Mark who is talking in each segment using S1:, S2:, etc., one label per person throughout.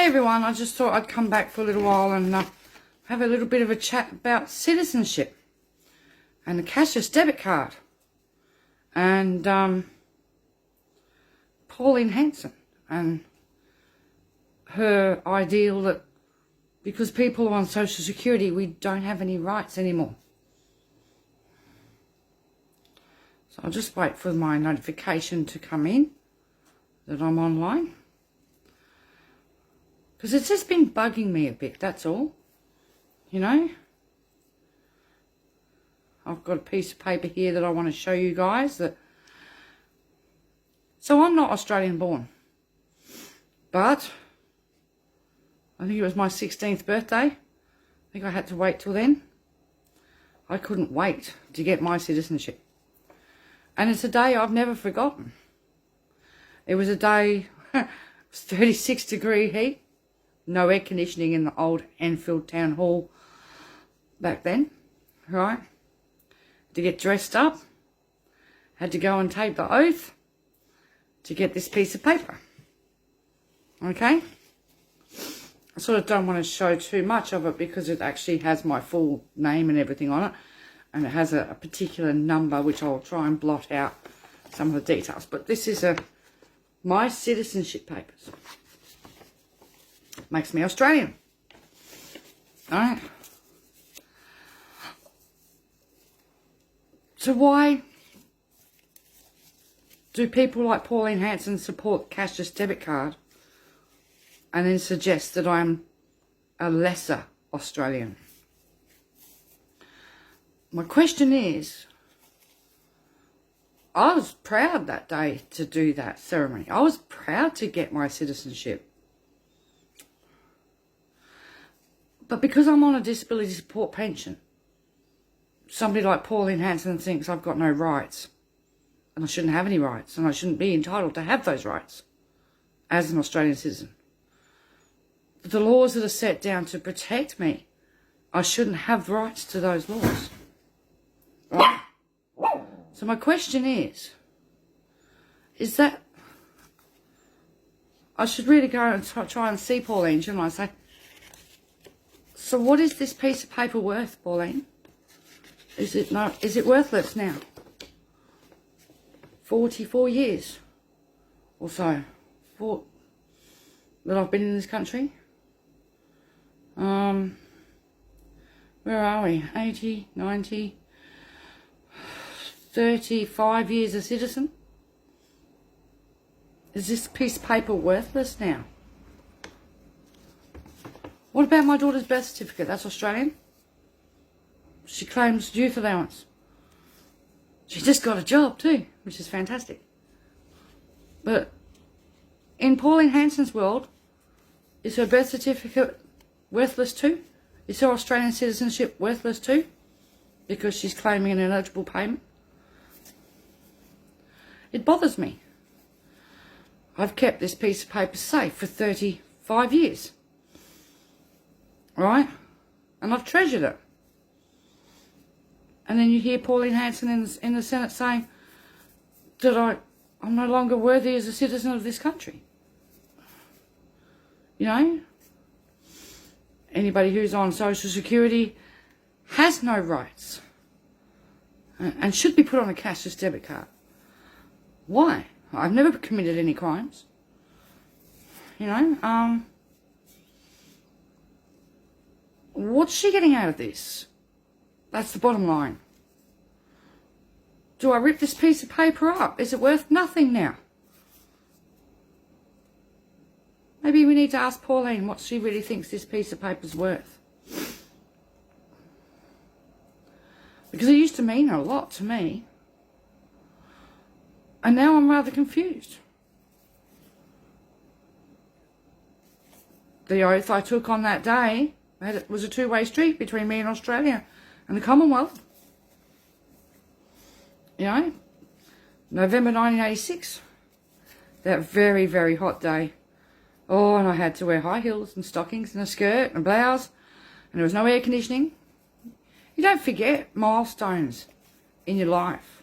S1: Hey everyone, I just thought I'd come back for a little while and have a little bit of a chat about citizenship and the cashless debit card and Pauline Hanson and her ideal that because people are on social security we don't have any rights anymore. So I'll just wait for my notification to come in that I'm online. Because it's just been bugging me a bit, that's all. You know? I've got a piece of paper here that I want to show you guys. So I'm not Australian born. But I think it was my 16th birthday. I think I had to wait till then. I couldn't wait to get my citizenship. And it's a day I've never forgotten. It was a day, it was 36-degree heat. No air conditioning in the old Enfield Town Hall back then, right? To get dressed up, had to go and take the oath to get this piece of paper. Okay? I sort of don't want to show too much of it because it actually has my full name and everything on it. And it has a particular number which I'll try and blot out some of the details. But this is my citizenship papers. Makes me Australian. Alright. So why do people like Pauline Hanson support cashless debit card and then suggest that I'm a lesser Australian? My question is, I was proud that day to do that ceremony. I was proud to get my citizenship. But because I'm on a disability support pension, somebody like Pauline Hanson thinks I've got no rights. And I shouldn't have any rights. And I shouldn't be entitled to have those rights as an Australian citizen. But the laws that are set down to protect me, I shouldn't have rights to those laws. Right? So my question is that I should really go and try and see Pauline, shouldn't I? Say, so what is this piece of paper worth, Pauline? Is it worthless now? 44 years or so that I've been in this country. Where are we? 80, 90, 35 years a citizen. Is this piece of paper worthless now? What about my daughter's birth certificate? That's Australian. She claims youth allowance. She just got a job too, which is fantastic. But in Pauline Hanson's world, is her birth certificate worthless too? Is her Australian citizenship worthless too? Because she's claiming an ineligible payment? It bothers me. I've kept this piece of paper safe for 35 years. Right? And I've treasured it. And then you hear Pauline Hanson in the Senate saying that I'm no longer worthy as a citizen of this country. You know? Anybody who's on social security has no rights and should be put on a cashless debit card. Why? I've never committed any crimes. You know? What's she getting out of this? That's the bottom line. Do I rip this piece of paper up? Is it worth nothing now? Maybe we need to ask Pauline what she really thinks this piece of paper's worth. Because it used to mean a lot to me. And now I'm rather confused. The oath I took on that day, it was a two-way street between me and Australia and the Commonwealth. You know, November 1986, that very, very hot day. Oh, and I had to wear high heels and stockings and a skirt and a blouse, and there was no air conditioning. You don't forget milestones in your life.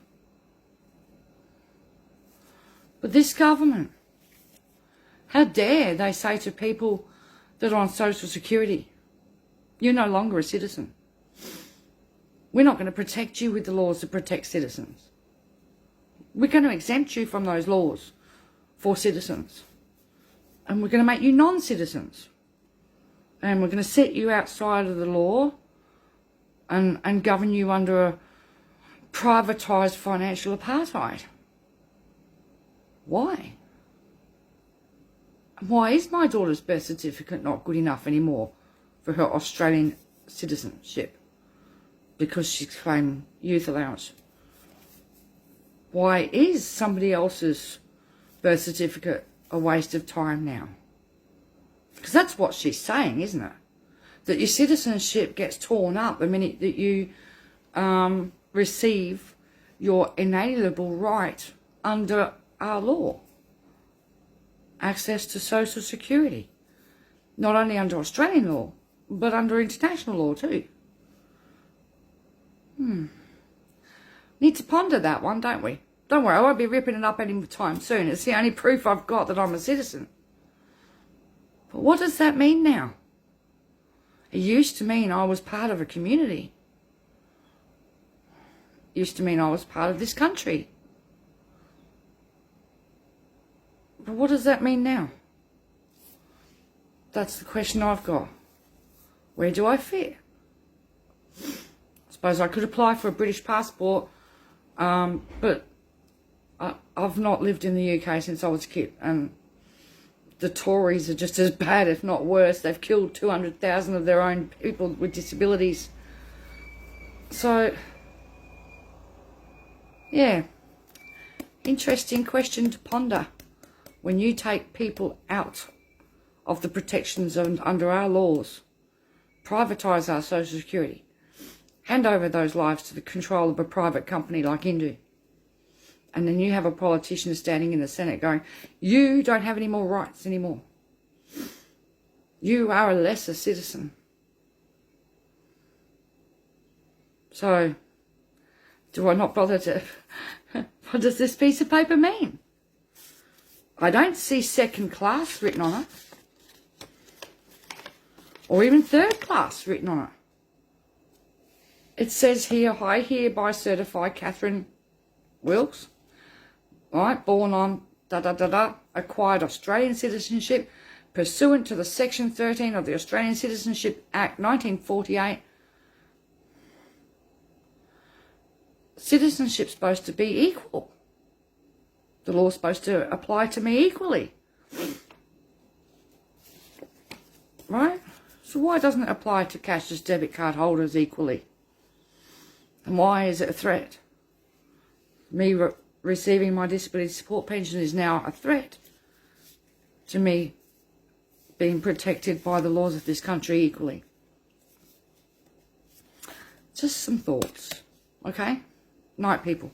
S1: But this government, how dare they say to people that are on social security. You're no longer a citizen. We're not going to protect you with the laws that protect citizens. We're going to exempt you from those laws for citizens. And we're going to make you non-citizens. And we're going to set you outside of the law and govern you under a privatised financial apartheid. Why? Why is my daughter's birth certificate not good enough anymore for her Australian citizenship? Because she's claiming youth allowance. Why is somebody else's birth certificate a waste of time now? Because that's what she's saying, isn't it? That your citizenship gets torn up the minute that you receive your inalienable right under our law. Access to social security. Not only under Australian law, but under international law too. Need to ponder that one, don't we? Don't worry, I won't be ripping it up any time soon. It's the only proof I've got that I'm a citizen. But what does that mean now? It used to mean I was part of a community. It used to mean I was part of this country. But what does that mean now? That's the question I've got. Where do I fit? I suppose I could apply for a British passport, but I've not lived in the UK since I was a kid, and the Tories are just as bad, if not worse. They've killed 200,000 of their own people with disabilities. So, yeah, interesting question to ponder. When you take people out of the protections under our laws, privatise our social security, hand over those lives to the control of a private company like Hindu, and then you have a politician standing in the Senate going, you don't have any more rights anymore. You are a lesser citizen. So, do I not bother to... What does this piece of paper mean? I don't see second class written on it. Or even third class written on it. It says here, I hereby certify Catherine Wilkes, right, born on acquired Australian citizenship pursuant to the Section 13 of the Australian Citizenship Act 1948. Citizenship's supposed to be equal. The law's supposed to apply to me equally. Right? So why doesn't it apply to cashless debit card holders equally? And why is it a threat? Me receiving my disability support pension is now a threat to me being protected by the laws of this country equally. Just some thoughts, okay? Night, people.